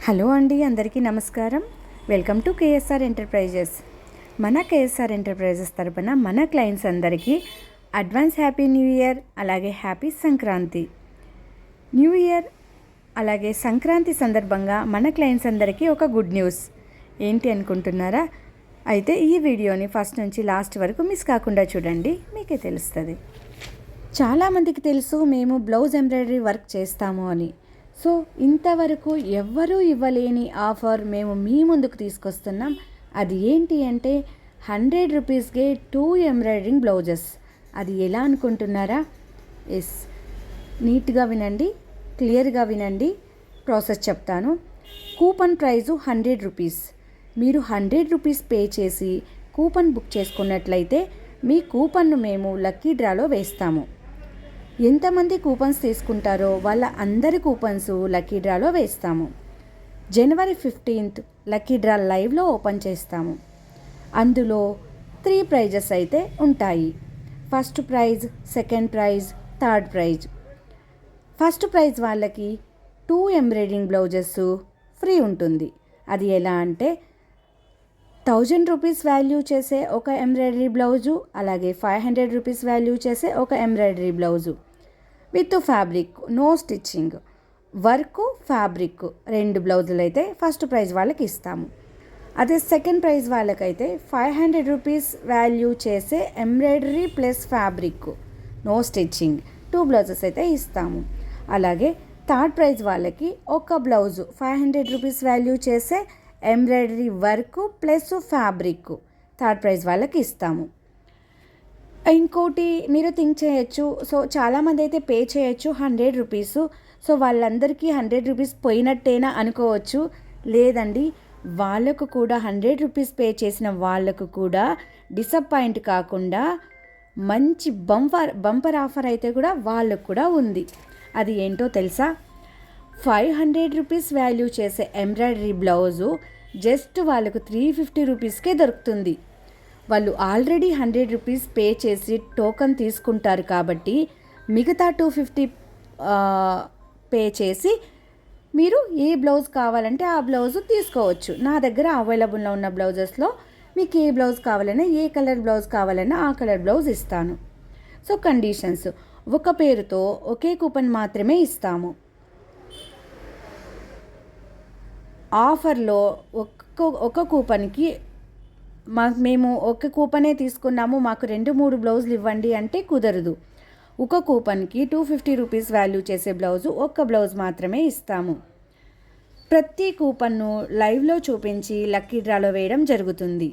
Hello అండి, అందరికీ నమస్కారం. Welcome to KSR enterprises. మన కేఎస్ఆర్ ఎంటర్ప్రైజెస్ తరపున మన క్లయింట్స్ అందరికీ అడ్వాన్స్ హ్యాపీ న్యూ ఇయర్, అలాగే హ్యాపీ సంక్రాంతి. న్యూ ఇయర్ అలాగే సంక్రాంతి సందర్భంగా మన క్లయింట్స్ అందరికీ ఒక గుడ్ న్యూస్. ఏంటి అనుకుంటున్నారా? అయితే ఈ వీడియోని ఫస్ట్ నుంచి లాస్ట్ వరకు మిస్ కాకుండా చూడండి, మీకే తెలుస్తుంది. చాలామందికి తెలుసు మేము బ్లౌజ్ ఎంబ్రాయిడరీ వర్క్ చేస్తాము అని. సో ఇంతవరకు ఎవ్వరూ ఇవ్వలేని ఆఫర్ మేము మీ ముందుకు తీసుకొస్తున్నాం. అది ఏంటి అంటే 100 రూపీస్కే 2 ఎంబ్రాయిడరింగ్ బ్లౌజెస్. అది ఎలా అనుకుంటున్నారా? ఎస్, నీట్గా వినండి, క్లియర్గా వినండి. ప్రాసెస్ చెప్తాను. Coupon prize 100 rupees. మీరు 100 రూపీస్ పే చేసి కూపన్ బుక్ చేసుకున్నట్లయితే మీ కూపన్ను మేము లక్కీ డ్రాలో వేస్తాము. ఎంతమంది కూపన్స్ తీసుకుంటారో వాళ్ళ అందరి కూపన్స్ లక్కీ డ్రాలో వేస్తాము. జనవరి 15th లక్కీ డ్రా లైవ్లో ఓపెన్ చేస్తాము. అందులో 3 ప్రైజెస్ అయితే ఉంటాయి. First prize, second prize, third prize. First prize వాళ్ళకి 2 ఎంబ్రాయిడరింగ్ బ్లౌజెస్ ఫ్రీ ఉంటుంది. అది ఎలా అంటే 1000 రూపీస్ వాల్యూ చేసే ఒక ఎంబ్రాయిడరీ బ్లౌజు, అలాగే 500 రూపీస్ వాల్యూ చేసే ఒక embroidery blouse with fabric, no stitching, work, fabric 2 బ్లౌజులు అయితే ఫస్ట్ ప్రైజ్ వాళ్ళకి ఇస్తాము. అదే సెకండ్ ప్రైజ్ వాళ్ళకైతే 500 రూపీస్ వాల్యూ చేసే embroidery plus fabric, no stitching 2 blouses అయితే ఇస్తాము. అలాగే థర్డ్ ప్రైజ్ వాళ్ళకి ఒక బ్లౌజు 500 రూపీస్ వాల్యూ చేసే embroidery work plus fabric third prize వాళ్ళకి ఇస్తాము. ఇంకోటి మీరు థింక్ చేయొచ్చు, సో చాలామంది అయితే పే చేయొచ్చు 100 రూపీస్. సో వాళ్ళందరికీ 100 రూపీస్ పోయినట్టేనా అనుకోవచ్చు. లేదండి, వాళ్ళకు కూడా 100 రూపీస్ పే చేసిన వాళ్ళకు కూడా డిసప్పాయింట్ కాకుండా మంచి బంపర్ ఆఫర్ అయితే కూడా వాళ్ళకు కూడా ఉంది. అది ఏంటో తెలుసా? 500 రూపీస్ వాల్యూ చేసే ఎంబ్రాయిడరీ బ్లౌజు జస్ట్ వాళ్ళకు 350 రూపీస్కే దొరుకుతుంది. వాళ్ళు ఆల్రెడీ 100 రూపీస్ పే చేసి టోకన్ తీసుకుంటారు కాబట్టి మిగతా 250 పే చేసి మీరు ఏ బ్లౌజ్ కావాలంటే ఆ బ్లౌజు తీసుకోవచ్చు. నా దగ్గర అవైలబుల్లో ఉన్న బ్లౌజెస్లో మీకు ఏ బ్లౌజ్ కావాలన్నా, ఏ కలర్ బ్లౌజ్ కావాలన్నా ఆ కలర్ బ్లౌజ్ ఇస్తాను. సో కండిషన్స్: ఒక పేరుతో ఒకే కూపన్ మాత్రమే ఇస్తాము. ఆఫర్లో ఒక కూపన్కి మేము ఒక కూపనే తీసుకున్నాము, మాకు 2-3 బ్లౌజులు ఇవ్వండి అంటే కుదరదు. ఒక కూపన్కి 250 రూపీస్ వాల్యూ చేసే బ్లౌజు ఒక్క బ్లౌజ్ మాత్రమే ఇస్తాము. ప్రతి కూపన్ను లైవ్లో చూపించి లక్కీ డ్రాలో వేయడం జరుగుతుంది.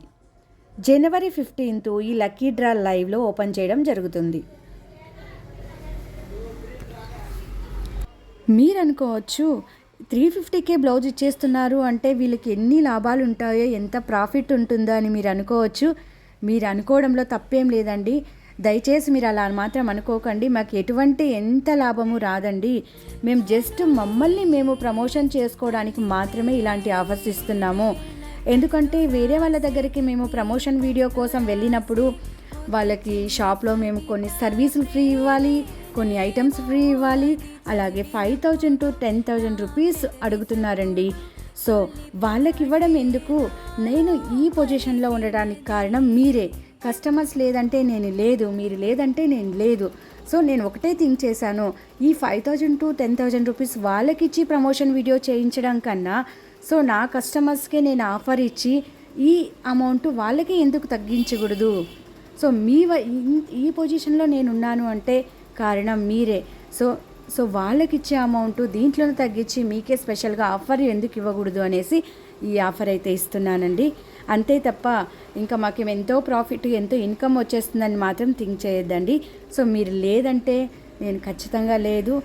జనవరి 15th ఈ లక్కీ డ్రా లైవ్లో ఓపెన్ చేయడం జరుగుతుంది. మీరు అనుకోవచ్చు, 350కే బ్లౌజ్ ఇచ్చేస్తున్నారు అంటే వీళ్ళకి ఎన్ని లాభాలు ఉంటాయో, ఎంత ప్రాఫిట్ ఉంటుందో అని మీరు అనుకోవచ్చు. మీరు అనుకోవడంలో తప్పేం లేదండి. దయచేసి మీరు అలా మాత్రం అనుకోకండి. మాకు ఎంత లాభము రాదండి. మేము జస్ట్ మమ్మల్ని మేము ప్రమోషన్ చేసుకోవడానికి మాత్రమే ఇలాంటి ఆఫర్స్ ఇస్తున్నాము. ఎందుకంటే వేరే వాళ్ళ దగ్గరికి మేము ప్రమోషన్ వీడియో కోసం వెళ్ళినప్పుడు వాళ్ళకి షాప్లో మేము కొన్ని సర్వీసులు ఫ్రీ ఇవ్వాలి, కొన్ని ఐటమ్స్ ఫ్రీ ఇవ్వాలి. అలాగే 5,000 to 10,000 రూపీస్ అడుగుతున్నారండి. సో వాళ్ళకి ఇవ్వడం ఎందుకు? నేను ఈ పొజిషన్లో ఉండడానికి కారణం మీరే. కస్టమర్స్ లేదంటే నేను లేదు, మీరు లేదంటే నేను లేదు. సో నేను ఒకటే థింక్ చేశాను, ఈ 5,000 to 10,000 రూపీస్ వాళ్ళకి ఇచ్చి ప్రమోషన్ వీడియో చేయించడం కన్నా, సో నా కస్టమర్స్కే నేను ఆఫర్ ఇచ్చి ఈ అమౌంట్ వాళ్ళకి ఎందుకు తగ్గించకూడదు? సో ఈ పొజిషన్లో నేను ఉన్నాను అంటే కారణం మీరే. సో వాళ్ళకి ఇచ్చే అమౌంట్ దీంట్లోనే తగ్గించి మీకే స్పెషల్గా ఆఫర్ ఎందుకు ఇవ్వకూడదు అనేసి ఈ ఆఫర్ అయితే ఇస్తున్నానండి. అంతే తప్ప ఇంకా మాకు ఎంతో ప్రాఫిట్, ఎంతో ఇన్కమ్ వచ్చేస్తుందని మాత్రం థింక్ చేయొద్దండి. సో మీరు లేదంటే నేను ఖచ్చితంగా లేదు.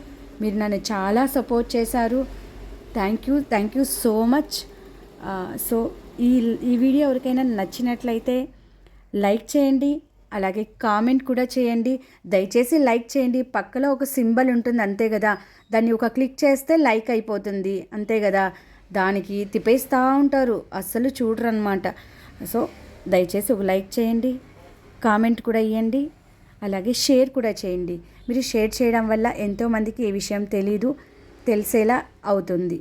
మీరు నన్ను చాలా సపోర్ట్ చేశారు. Thank you so much. So ఈ వీడియో ఎవరికైనా నచ్చినట్లయితే లైక్ చేయండి, అలాగే కామెంట్ కూడా చేయండి. దయచేసి లైక్ చేయండి. పక్కలో ఒక సింబల్ ఉంటుంది అంతే కదా, దాన్ని ఒక క్లిక్ చేస్తే లైక్ అయిపోతుంది అంతే కదా. దానికి తిప్పేస్తూ ఉంటారు, అస్సలు చూడరు అనమాట. సో దయచేసి ఒక లైక్ చేయండి, కామెంట్ కూడా ఇవ్వండి, అలాగే షేర్ కూడా చేయండి. మీరు షేర్ చేయడం వల్ల ఎంతోమందికి ఈ విషయం తెలిసేలా అవుతుంది.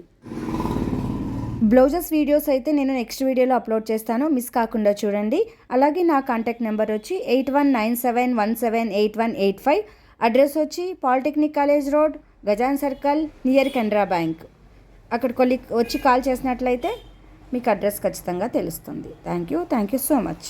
బ్లౌజెస్ వీడియోస్ అయితే నేను నెక్స్ట్ వీడియోలో అప్లోడ్ చేస్తాను, మిస్ కాకుండా చూడండి. అలాగే నా కాంటాక్ట్ నెంబర్ వచ్చి 8197178185. అడ్రస్ వచ్చి polytechnic college road, Gajan circle, near Canara bank. అక్కడికి వచ్చి కాల్ చేసినట్లయితే మీకు అడ్రస్ ఖచ్చితంగా తెలుస్తుంది. Thank you so much.